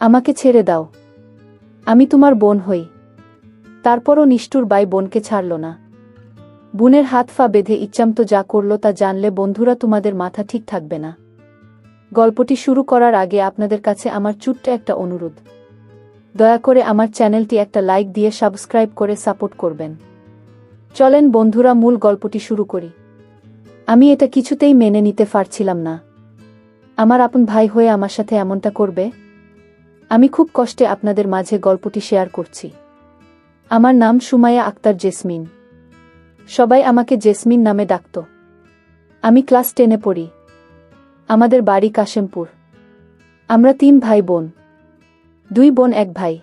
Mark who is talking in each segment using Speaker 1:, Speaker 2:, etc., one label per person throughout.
Speaker 1: আমাকে ছেড়ে দাও। আমি তোমার বোন হই। তারপরও নিষ্ঠুর বাই বোনকে ছাড়ল না। বোনের হাত পা বেঁধে ইচ্ছামতো যা করল তা জানলে বন্ধুরা তোমাদের মাথা ঠিক থাকবে না। গল্পটি শুরু করার আগে আপনাদের কাছে আমার ছোট্ট একটা অনুরোধ। দয়া করে আমার চ্যানেলটি একটা লাইক দিয়ে সাবস্ক্রাইব করে সাপোর্ট করবেন। চলেন বন্ধুরা, মূল গল্পটি শুরু করি। আমি এটা কিছুতেই মেনে নিতে পারছিলাম না। আমার আপন ভাই হয়ে আমার সাথে এমনটা করবে। আমি খুব কষ্টে আপনাদের মাঝে গল্পটি শেয়ার করছি। আমার নাম সুমাইয়া আক্তার জেসমিন। সবাই আমাকে জেসমিন নামে ডাকত। আমি ক্লাস 10-এ পড়ি। আমাদের বাড়ি কাশেমপুর। আমরা 3 ভাই বোন, 2 বোন 1 ভাই।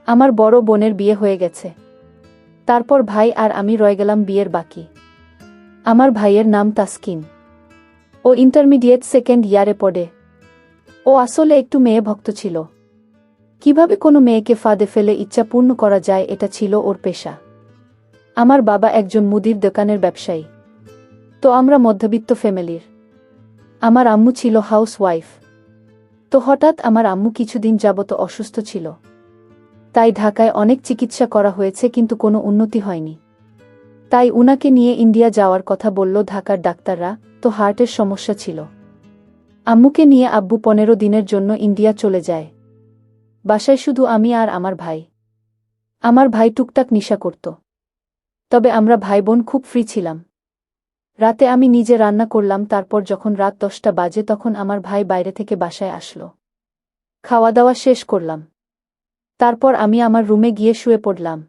Speaker 1: আমার বড় বোনের বিয়ে হয়ে গেছে। তারপর ভাই আর আমি রয়ে গেলাম বিয়ের বাকি। আমার ভাইয়ের নাম তাসকিন। ও ইন্টারমিডিয়েট 2nd ইয়ারে পড়ে। ও আসলে একটু মেয়ে ভক্ত ছিল। কিভাবে কোনো মেয়েকে ফাঁদে ফেলে ইচ্ছা পূর্ণ করা যায়, এটা ছিল ওর পেশা। আমার বাবা একজন মুদির দোকানের ব্যবসায়ী। তো আমরা মধ্যবিত্ত ফ্যামিলির। আমার আম্মু ছিল হাউস ওয়াইফ। তো হঠাৎ আমার আম্মু কিছুদিন যাবত অসুস্থ ছিল। তাই ঢাকায় অনেক চিকিৎসা করা হয়েছে, কিন্তু কোনো উন্নতি হয়নি। তাই উনাকে নিয়ে ইন্ডিয়া যাওয়ার কথা বলল ঢাকার ডাক্তাররা। তো হার্টের সমস্যা ছিল। আম্মুকে নিয়ে আব্বু 15 দিনের জন্য ইন্ডিয়া চলে যায়। বাসায় শুধু আমি আর আমার ভাই। আমার ভাই টুকটাক নেশা করত। তবে আমরা ভাই বোন খুব ফ্রি ছিলাম। রাতে আমি নিজে রান্না করলাম। তারপর যখন রাত 10টা বাজে তখন আমার ভাই বাইরে থেকে বাসায় আসলো। খাওয়া দাওয়া শেষ করলাম। তারপর আমি আমার রুমে গিয়ে শুয়ে পড়লাম।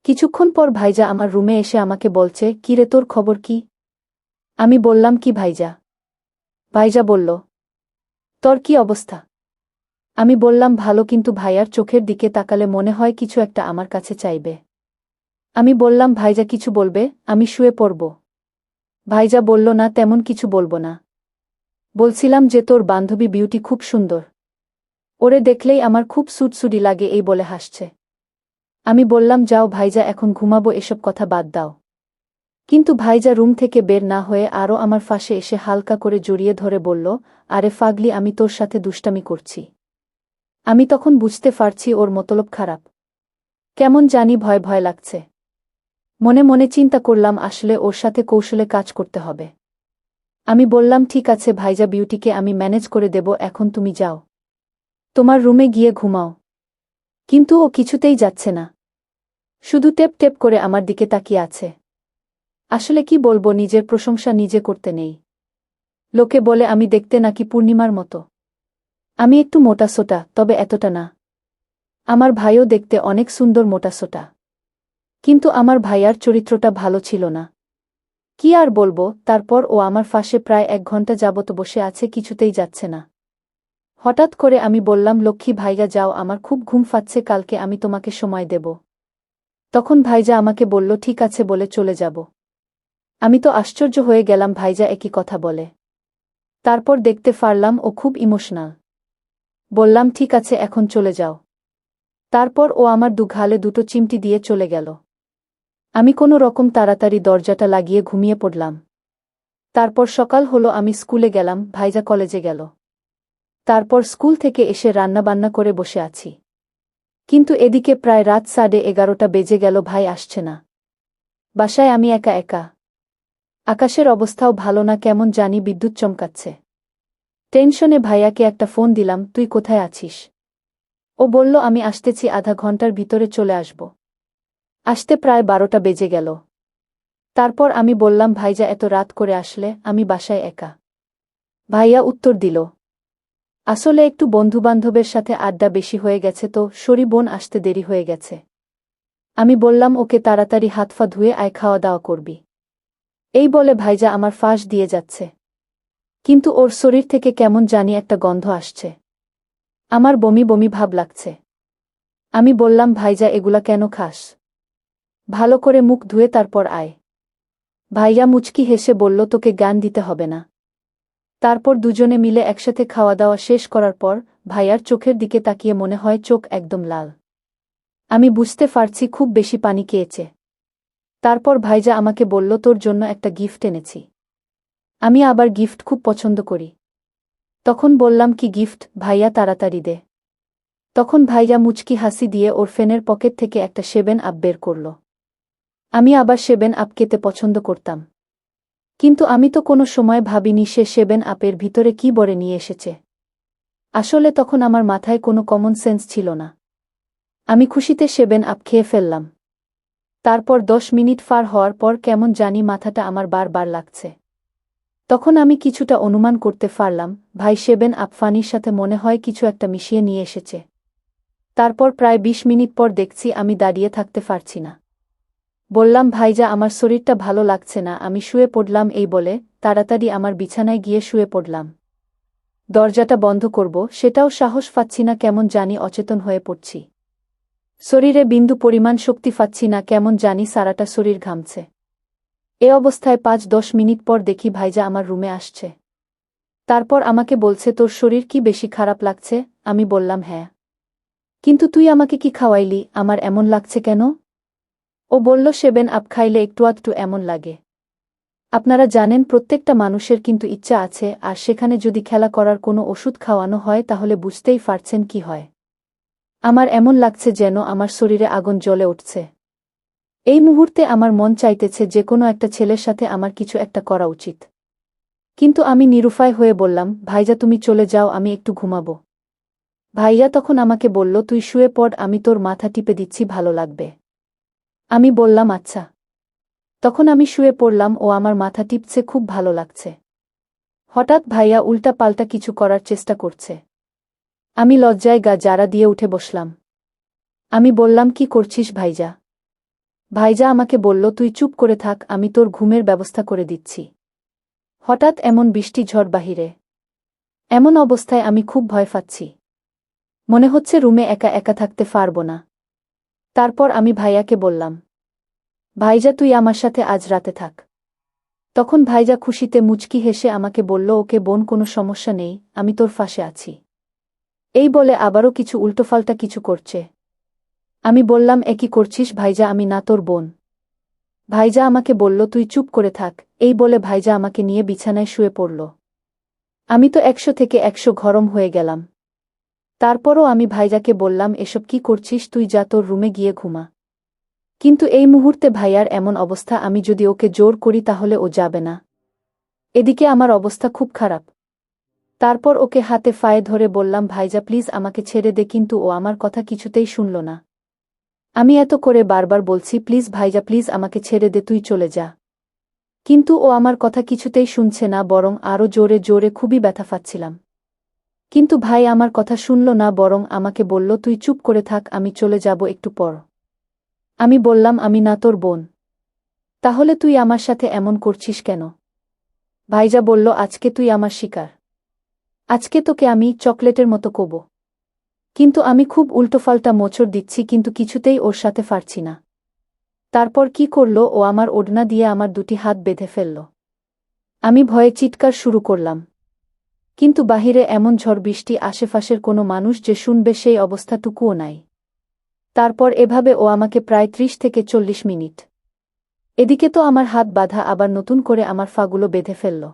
Speaker 1: কিছুক্ষণ পর ভাইজা আমার রুমে এসে আমাকে বলছে, "কি রে, তোর খবর কি?" আমি বললাম, "কি ভাইজা?" ভাইজা বলল, "তোর কি অবস্থা?" আমি বললাম, "ভালো, কিন্তু ভাইয়ার চোখের দিকে তাকালে মনে হয় কিছু একটা আমার কাছে চাইবে।" আমি বললাম, "ভাইজা কিছু বলবে, আমি শুয়ে পড়ব।" ভাইজা বলল, "না, তেমন কিছু বলবো না। বলছিলাম যে তোর বান্ধবী বিউটি খুব সুন্দর। ওরে দেখলেই আমার খুব সুটসুটি লাগে," এই বলে হাসছে। আমি বললাম, "যাও ভাইজা, এখন ঘুমাবো, এসব কথা বাদ দাও।" কিন্তু ভাইজা রুম থেকে বের না হয়ে আরও আমার পাশে এসে হালকা করে জড়িয়ে ধরে বলল, "আরে পাগলি, আমি তোর সাথে দুষ্টামি করছি।" আমি তখন বুঝতে পারছি ওর মতলব খারাপ। কেমন জানি ভয় ভয় লাগছে। মনে মনে চিন্তা করলাম আসলে ওর সাথে কৌশলে কাজ করতে হবে। আমি বললাম, "ঠিক আছে ভাইজা, বিউটিকে আমি ম্যানেজ করে দেব, এখন তুমি যাও। তোমার রুমে গিয়ে ঘুমাও।" কিন্তু ও কিছুতেই যাচ্ছে না। শুধু টেপ টেপ করে আমার দিকে তাকিয়ে আছে। আসলে কি বলবো, নিজের প্রশংসা নিজে করতে নেই। লোকে বলে আমি দেখতে নাকি পূর্ণিমার মতো। আমি একটু মোটাসোটা, তবে এতটা না। আমার ভাইও দেখতে অনেক সুন্দর মোটাসোটা। কিন্তু আমার ভাইয়ার চরিত্রটা ভালো ছিল না। কি আর বলবো। তারপর ও আমার পাশে প্রায় 1 ঘন্টা যাবত বসে আছে, কিছুতেই যাচ্ছে না। হঠাৎ করে আমি বললাম, "লক্ষ্মী ভাইয়া যাও, আমার খুব ঘুম পাচ্ছে, কালকে আমি তোমাকে সময় দেব।" তখন ভাইজা আমাকে বলল, "ঠিক আছে" বলে চলে যাব। আমি তো আশ্চর্য হয়ে গেলাম, ভাইজা একই কথা বলে। তারপর দেখতে পারলাম ও খুব ইমোশনাল। বললাম, "ঠিক আছে, এখন চলে যাও।" তারপর ও আমার দুঘালে 2টো চিমটি দিয়ে চলে গেল। আমি কোনো রকম তাড়াতাড়ি দরজাটা লাগিয়ে ঘুমিয়ে পড়লাম। তারপর সকাল হলো, আমি স্কুলে গেলাম, ভাইজা কলেজে গেল। তারপর স্কুল থেকে এসে রান্নাবান্না করে বসে আছি। কিন্তু এদিকে প্রায় রাত 11:30 বেজে গেল, ভাই আসছে না। বাসায় আমি একা একা। আকাশের অবস্থাও ভালো না, কেমন জানি বিদ্যুৎ চমকাচ্ছে। টেনশনে ভাইয়াকে একটা ফোন দিলাম, "তুই কোথায় আছিস?" ও বলল, "আমি আসতেছি, আধা ঘন্টার ভিতরে চলে আসব।" আসতে প্রায় 12টা বেজে গেল। তারপর আমি বললাম, "ভাইজা এত রাত করে আসলে, আমি বাসায় একা।" ভাইয়া উত্তর দিল, "আসলে একটু বন্ধুবান্ধবের সাথে আড্ডা বেশি হয়ে গেছে, তো সরি বোন, আসতে দেরি হয়ে গেছে।" আমি বললাম, "ওকে, তাড়াতাড়ি হাত পা ধুয়ে আয়, খাওয়া দাওয়া করবি।" এই বলে ভাইজা আমার ফাঁস দিয়ে যাচ্ছে। কিন্তু ওর শরীর থেকে কেমন জানি একটা গন্ধ আসছে। আমার বমি বমি ভাব লাগছে। আমি বললাম, "ভাইজা, এগুলা কেন খাস? ভালো করে মুখ ধুয়ে তারপর আয়।" ভাইয়া মুচকি হেসে বলল, "তোকে জ্ঞান দিতে হবে না।" তারপর দুজনে মিলে একসাথে খাওয়া দাওয়া শেষ করার পর ভাইয়ার চোখের দিকে তাকিয়ে মনে হয় চোখ একদম লাল। আমি বুঝতে পারছি খুব বেশি পানি খেয়েছে। তারপর ভাইজা আমাকে বলল, "তোর জন্য একটা গিফট এনেছি।" আমি আবার গিফট খুব পছন্দ করি। তখন বললাম, "কি গিফট ভাইয়া, তাড়াতাড়ি দে।" তখন ভাইয়া মুচকি হাসি দিয়ে ওর ফেনের পকেট থেকে একটা 7 আপ বের করল। আমি আবার 7 আপ খেতে পছন্দ করতাম। কিন্তু আমি তো কোনো সময় ভাবিনি সে 7 আপের ভিতরে কি বরে নিয়ে এসেছে। আসলে তখন আমার মাথায় কোনো কমন সেন্স ছিল না। আমি খুশিতে 7 আপ খেয়ে ফেললাম। তারপর 10 মিনিট পার হওয়ার পর কেমন জানি মাথাটা আমার বারবার লাগছে। তখন আমি কিছুটা অনুমান করতে পারলাম, ভাই 7 আপ পানির সাথে মনে হয় কিছু একটা মিশিয়ে নিয়ে এসেছে। তারপর প্রায় 20 মিনিট পর দেখছি আমি দাঁড়িয়ে থাকতে পারছি না। বললাম, ভাইজা আমার শরীরটা ভালো লাগছে না, আমি শুয়ে পড়লাম। এই বলে তাড়াতাড়ি আমার বিছানায় গিয়ে শুয়ে পড়লাম। দরজাটা বন্ধ করব সেটাও সাহস পাচ্ছি না, কেমন জানি অচেতন হয়ে পড়ছি। শরীরে বিন্দু পরিমাণ শক্তি পাচ্ছি না, কেমন জানি সারাটা শরীর ঘামছে। এ অবস্থায় 5-10 মিনিট পর দেখি ভাইজা আমার রুমে আসছে। তারপর আমাকে বলছে, তোর শরীর কি বেশি খারাপ লাগছে? আমি বললাম, হ্যাঁ। কিন্তু তুই আমাকে কি খাওয়াইলি, আমার এমন লাগছে কেন? ও বলল, 7 আপ খাইলে একটু আধটু এমন লাগে। আপনারা জানেন প্রত্যেকটা মানুষের কিন্তু ইচ্ছা আছে, আর সেখানে যদি খেলা করার কোনো ওষুধ খাওয়ানো হয় তাহলে বুঝতেই পারছেন কি হয়। আমার এমন লাগছে যেন আমার শরীরে আগুন জ্বলে উঠছে। এই মুহূর্তে আমার মন চাইতেছে যে কোনো একটা ছেলের সাথে আমার কিছু একটা করা উচিত। কিন্তু আমি নিরুপায় হয়ে বললাম, ভাইজা তুমি চলে যাও, আমি একটু ঘুমাবো। ভাইয়া তখন আমাকে বলল, তুই শুয়ে পড়, আমি তোর মাথা টিপে দিচ্ছি, ভালো লাগবে। আমি বললাম, আচ্ছা। তখন আমি শুয়ে পড়লাম, ও আমার মাথা টিপছে, খুব ভালো লাগছে। হঠাৎ ভাইয়া উল্টা পাল্টা কিছু করার চেষ্টা করছে। আমি লজ্জায় গা জারা দিয়ে উঠে বসলাম। আমি বললাম, কি করছিস ভাইজা? ভাইজা আমাকে বলল, তুই চুপ করে থাক, আমি তোর ঘুমের ব্যবস্থা করে দিচ্ছি। হঠাৎ এমন বৃষ্টি ঝড় বাহিরে। এমন অবস্থায় আমি খুব ভয় পাচ্ছি। মনে হচ্ছে রুমে একা একা থাকতে পারব না। তারপর আমি ভাইয়াকে বললাম, ভাইজা তুই আমার সাথে আজ রাতে থাক। তখন ভাইজা খুশিতে মুচকি হেসে আমাকে বলল, ওকে বোন, কোনো সমস্যা নেই, আমি তোর পাশে আছি। এই বলে আবারও কিছু উল্টোপাল্টা কিছু করছে। আমি বললাম, এ কি করছিস ভাইজা, আমি না তোর বোন। ভাইজা আমাকে বলল, তুই চুপ করে থাক। এই বলে ভাইজা আমাকে নিয়ে বিছানায় শুয়ে পড়ল। আমি তো 100 থেকে 100 গরম হয়ে গেলাম। তারপরও আমি ভাইজাকে বললাম, এসব কি করছিস, তুই যা তোর রুমে গিয়ে ঘুমা। কিন্তু এই মুহূর্তে ভাইয়ার এমন অবস্থা, আমি যদি ওকে জোর করি তাহলে ও যাবে না। এদিকে আমার অবস্থা খুব খারাপ। তারপর ওকে হাতে পায়ে ধরে বললাম, ভাইজা প্লিজ আমাকে ছেড়ে দে, কিন্তু ও আমার কথা কিছুতেই শুনল না। আমি এত করে বারবার বলছি, প্লিজ ভাইজা প্লিজ আমাকে ছেড়ে দে, তুই চলে যা। কিন্তু ও আমার কথা কিছুতেই শুনছে না, বরং আরও জোরে জোরে খুবই ব্যথা পাচ্ছিলাম। কিন্তু ভাই আমার কথা শুনল না, বরং আমাকে বলল, তুই চুপ করে থাক, আমি চলে যাব একটু পর। আমি বললাম, আমি না তোর বোন। তাহলে তুই আমার সাথে এমন করছিস কেন? ভাইজা বলল, আজকে তুই আমার শিকার। আজকে তোকে আমি চকলেটের মতো কোব। কিন্তু আমি খুব উল্টোপাল্টা মোচড় দিচ্ছি, কিন্তু কিছুতেই ওর সাথে পারছি না। তারপর কি করল, ও আমার ওড়না দিয়ে আমার 2টি হাত বেঁধে ফেলল। আমি ভয়ে চিৎকার শুরু করলাম। কিন্তু বাহিরে এমন ঝড় বৃষ্টি, আশেপাশের কোনো মানুষ যে শুনবে সেই অবস্থাটুকুও নাই। তারপর এভাবে ও আমাকে প্রায় 30 থেকে 40 মিনিট। এদিকে তো আমার হাত বাঁধা, আবার নতুন করে আমার ফাগুলো বেঁধে ফেলল।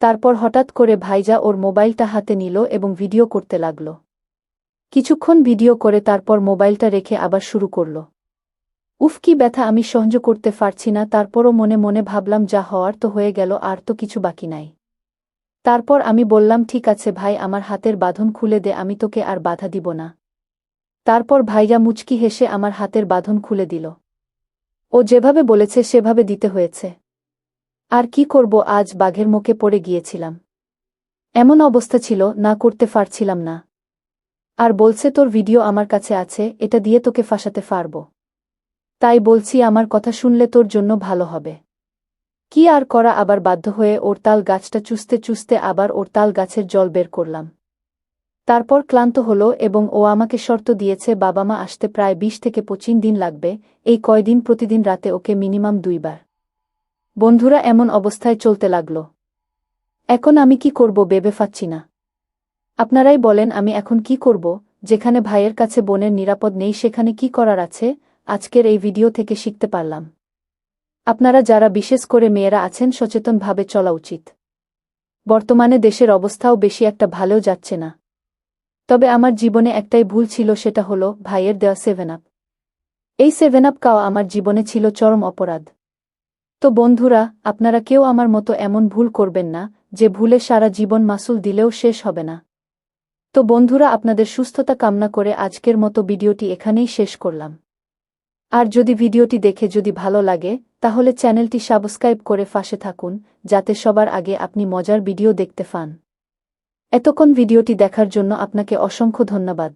Speaker 1: তারপর হঠাৎ করে ভাইজা ওর মোবাইলটা হাতে নিল এবং ভিডিও করতে লাগল। কিছুক্ষণ ভিডিও করে তারপর মোবাইলটা রেখে আবার শুরু করল। উফ, কি ব্যথা, আমি সহ্য করতে পারছি না। তারপরও মনে মনে ভাবলাম, যা হওয়ার তো হয়ে গেল, আর তো কিছু বাকি নাই। তারপর আমি বললাম, ঠিক আছে ভাই, আমার হাতের বাঁধন খুলে দে, আমি তোকে আর বাধা দিব না। তারপর ভাইয়া মুচকি হেসে আমার হাতের বাঁধন খুলে দিল। ও যেভাবে বলেছে সেভাবে দিতে হয়েছে। আর কি করব, আজ বাঘের মুখে পড়ে গিয়েছিলাম। এমন অবস্থা ছিল, না করতে পারছিলাম না। আর বলছে, তোর ভিডিও আমার কাছে আছে, এটা দিয়ে তোকে ফাঁসাতে পারব। তাই বলছি, আমার কথা শুনলে তোর জন্য ভালো হবে। কি আর করা, আবার বাধ্য হয়ে ওর তাল গাছটা চুষতে চুষতে আবার ওর তাল গাছের জল বের করলাম। তারপর ক্লান্ত হলো এবং ও আমাকে শর্ত দিয়েছে, বাবা মা আসতে প্রায় 20 থেকে 25 দিন লাগবে। এই কয়দিন প্রতিদিন রাতে ওকে মিনিমাম 2 বার। বন্ধুরা, এমন অবস্থায় চলতে লাগল। এখন আমি কি করব ভেবে পাচ্ছি না। আপনারাই বলেন, আমি এখন কি করব? যেখানে ভাইয়ের কাছে বোনের নিরাপদ নেই সেখানে কি করার আছে? আজকের এই ভিডিও থেকে শিখতে পারলাম, আপনারা যারা বিশেষ করে মেয়েরা আছেন, সচেতনভাবে চলা উচিত। বর্তমানে দেশের অবস্থাও বেশি একটা ভালো যাচ্ছে না। তবে আমার জীবনে একটাই ভুল ছিল, সেটা হলো ভাইয়ের দেওয়া 7 আপ। এই 7 আপ খাওয়া আমার জীবনে ছিল চরম অপরাধ। তো বন্ধুরা, আপনারা কেউ আমার মতো এমন ভুল করবেন না, যে ভুলে সারা জীবন মাসুল দিলেও শেষ হবে না। তো বন্ধুরা, আপনাদের সুস্থতা কামনা করে আজকের মতো ভিডিওটি এখানেই শেষ করলাম। আর যদি ভিডিওটি দেখে যদি ভালো লাগে, তাহলে চ্যানেলটি সাবস্ক্রাইব করে পাশে থাকুন, যাতে সবার আগে আপনি মজার ভিডিও দেখতে পান। এতক্ষণ ভিডিওটি দেখার জন্য আপনাকে অসংখ্য ধন্যবাদ।